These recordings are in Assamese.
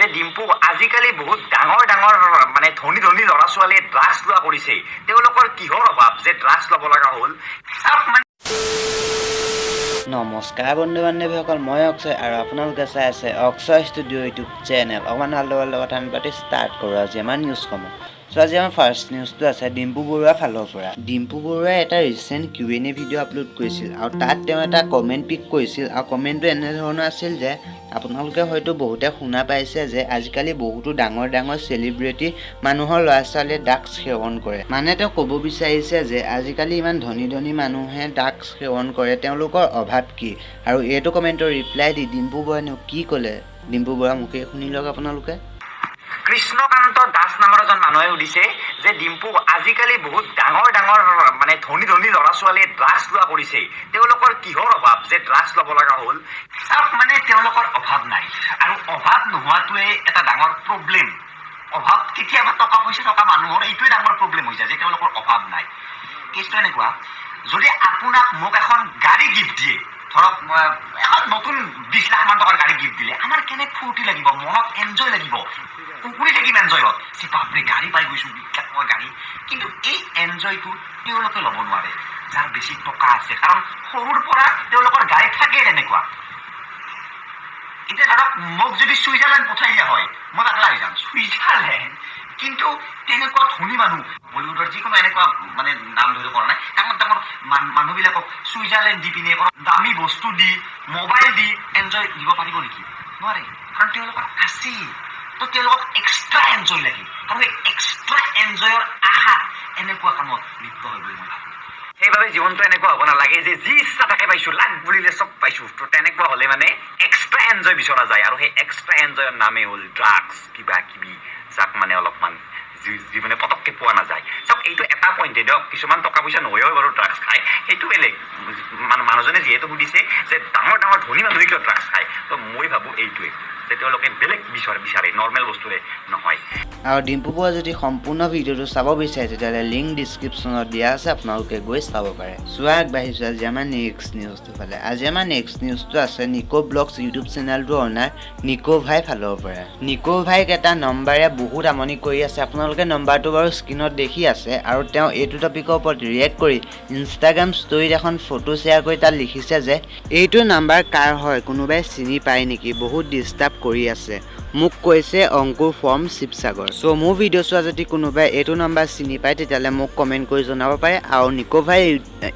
যে ডিম্পু আজিকালি বহুত ডাঙৰ মানে ধনী ল'ৰা ছোৱালীয়ে ড্ৰাগছ লোৱা কৰিছে তেওঁলোকৰ কিহৰ অভাৱ যে ড্ৰাগছ ল'ব লগা হ'ল নমস্কাৰ বন্ধু বান্ধৱীসকল মই অক্ষয় আৰু আপোনালোকে চাই আছে অক্ষয় ষ্টুডিঅ' ইউটিউব চেনেল অকণমান ভালদৰে কথা পাতি ষ্টাৰ্ট কৰোঁ আজি আমাৰ নিউজসমূহ আজি আমাৰ ফাৰ্ষ্ট নিউজটো আছে ডিম্পু বৰুৱাৰ ফালৰ পৰা ডিম্পু বৰুৱাই এটা ৰিচেণ্ট Q&A ভিডিঅ' আপলোড কৰিছিল আৰু তাত তেওঁ এটা কমেণ্ট পিক কৰিছিল আৰু কমেণ্টটো এনেধৰণৰ আছিল যে আপোনালোকে হয়তো বহুতে শুনা পাইছে যে আজিকালি বহুতো ডাঙৰ চেলিব্ৰিটি মানুহৰ ল'ৰা ছোৱালীয়ে ড্ৰাগছ সেৱন কৰে মানে তেওঁ ক'ব বিচাৰিছে যে আজিকালি ইমান ধনী মানুহে ড্ৰাগছ সেৱন কৰে তেওঁলোকৰ অভাৱ কি আৰু এইটো কমেণ্টৰ ৰিপ্লাই দি ডিম্পু বৰুৱাইনো কি ক'লে ডিম্পু বৰুৱাৰ মুখে শুনি লওক আপোনালোকে কৃষ্ণকান্ত দাস নামৰ এজন মানুহে সুধিছে যে ডিম্পু আজিকালি বহুত ডাঙৰ মানে ধনী ল'ৰা ছোৱালীয়ে ড্ৰাগছ লোৱা কৰিছে তেওঁলোকৰ কিহৰ অভাৱ যে ড্ৰাগছ ল'ব লগা হ'ল মানে তেওঁলোকৰ অভাৱ নাই আৰু অভাৱ নোহোৱাটোৱে এটা ডাঙৰ প্ৰব্লেম অভাৱ কেতিয়াবা টকা পইচা থকা মানুহৰ এইটোৱে ডাঙৰ প্ৰব্লেম হৈ যায় যে তেওঁলোকৰ অভাৱ নাই কেছটো এনেকুৱা যদি আপোনাক মোক এখন গাড়ী গিফ্ট দিয়ে ধৰক এখন নতুন 20 লাখ মান টকাৰ গাড়ী গিফ্ট দিলে আমাৰ কেনে ফূৰ্তি লাগিব মনত এনজয় লাগিব পুকুৰী থাকিম এনজয়ত যে বাপৰে গাড়ী পাই গৈছোঁ বিখ্যাত মই গাড়ী কিন্তু এই এনজয়টো তেওঁলোকে ল'ব নোৱাৰে যাৰ বেছি টকা আছে কাৰণ সৰুৰ পৰা তেওঁলোকৰ গাড়ী থাকে তেনেকুৱা এতিয়া ধৰক মোক যদি ছুইজাৰলেণ্ড পঠাই দিয়া হয় মই তাক লাগি যাম ছুইজাৰলেণ্ড কিন্তু তেনেকুৱা ধনী মানুহ বলিউডৰ যিকোনো এনেকুৱা মানে নাম ধৰিব পৰা নাই ডাঙৰ মানুহবিলাকক ছুইজাৰলেণ্ড দি পিনে দামী বস্তু দি মোবাইল দি এনজয় দিব পাৰিব নেকি নোৱাৰে কাৰণ তেওঁলোকৰ আছে তো তেওঁলোকক এক্সট্ৰা এনজয় লাগে আৰু এই এক্সট্ৰা এনজয়ৰ আশাত এনেকুৱা কামত লিপ্ত হয় বুলি মই ভাবোঁ সেইবাবে জীৱনটো এনেকুৱা হ'ব নালাগে যে যি ইচ্ছা তাকে পাইছোঁ লাগ বুলিলে চব পাইছোঁ তো তেনেকুৱা হ'লে মানে এক্সট্ৰা এনজয় বিচৰা যায় আৰু সেই এক্সট্ৰা এনজয়ৰ নামেই হ'ল ড্ৰাগছ কিবা কিবি যাক মানে অলপমান যি মানে পটককৈ পোৱা নাযায় চাওক এইটো এটা পইণ্টে দিয়ক কিছুমান টকা পইচা নহয়ও বাৰু ড্ৰাগছ খায় সেইটো বেলেগ মানুহজনে যিহেতু সুধিছে যে ডাঙৰ ধনী মানুহে কিয় ড্ৰাগছ খায় তো মই ভাবোঁ এইটোৱে যে তেওঁলোকে বেলেগ বিচাৰে নৰ্মেল বস্তুৰে নহয় আৰু ডিম্পু বৰুৱা যদি সম্পূৰ্ণ ভিডিঅ'টো চাব বিচাৰে তেতিয়াহ'লে লিংক ডিছক্ৰিপশ্যনত দিয়া আছে আপোনালোকে গৈ চাব পাৰে চোৱা আগবাঢ়িছোঁ আজি আমাৰ নেক্সট নিউজটো ফালে আজি আমাৰ নেক্সট নিউজটো আছে নিকো ব্লগছ ইউটিউব চেনেলটোৰ অ'নাৰ নিকো ভাই ফালৰ পৰা নিকো ভাইক এটা নম্বৰে বহুত আমনি কৰি আছে আপোনালোকে নম্বৰটো বাৰু স্ক্ৰীনত দেখি আছে আৰু তেওঁ এইটো টপিকৰ ওপৰত ৰিয়েক্ট কৰি ইনষ্টাগ্ৰাম ষ্টৰীত এখন ফটো শ্বেয়াৰ কৰি তাত লিখিছে যে এইটো নাম্বাৰ কাৰ হয় কোনোবাই চিনি পায় নেকি বহুত ডিষ্টাৰ্ব কৰি আছে মোক কৈছে অংকুৰ ফ্ৰম শিৱসাগৰ চ' মোৰ ভিডিঅ' চোৱা যদি কোনোবাই এইটো নাম্বাৰ চিনি পায় তেতিয়াহ'লে মোক কমেণ্ট কৰি জনাব পাৰে আৰু নিকো ভাই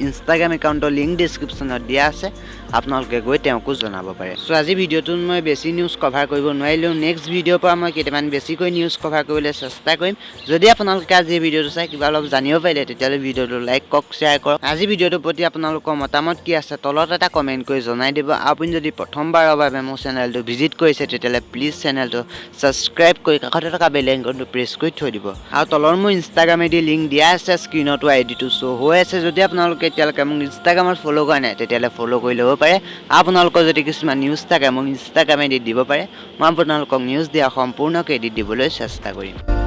ইনষ্টাগ্ৰাম একাউণ্টৰ লিংক ডিছক্ৰিপশ্যনত দিয়া আছে আপোনালোকে গৈ তেওঁকো জনাব পাৰে চ' আজি ভিডিঅ'টোত মই বেছি নিউজ কভাৰ কৰিব নোৱাৰিলেও নেক্সট ভিডিঅ'ৰ পৰা মই কেইটামান বেছিকৈ নিউজ কভাৰ কৰিবলৈ চেষ্টা কৰিম যদি আপোনালোকে আজি ভিডিঅ'টো চাই কিবা অলপ জানিব পাৰিলে তেতিয়াহ'লে ভিডিঅ'টো লাইক কৰক শ্বেয়াৰ কৰক আজি ভিডিঅ'টোৰ প্ৰতি আপোনালোকৰ মতামত কি আছে তলত এটা কমেণ্ট কৰি জনাই দিব আপুনি যদি প্ৰথমবাৰৰ বাবে মোৰ চেনেলটো ভিজিট কৰিছে তেতিয়াহ'লে প্লিজ চেনেলটো ছাবস্ক্ৰাইব কৰি কাষতে থকা বেল আইকনটো প্ৰেছ কৰি থৈ দিব আৰু তলৰ মোৰ ইনষ্টাগ্ৰাম আইডি লিংক দিয়া আছে স্ক্ৰীনতো আইডিটো শ্ব' হৈ আছে যদি আপোনালোকে এতিয়ালৈকে মোক ইনষ্টাগ্ৰামত ফ'ল' কৰা নাই তেতিয়াহ'লে ফ'ল' কৰি ল'ব পাৰে আপোনালোকৰ যদি কিছুমান নিউজ থাকে মোক ইনষ্টাগ্ৰাম আইডিত দিব পাৰে মই আপোনালোকক নিউজ দিয়া সম্পূৰ্ণ ক্ৰেডিট দিবলৈ চেষ্টা কৰিম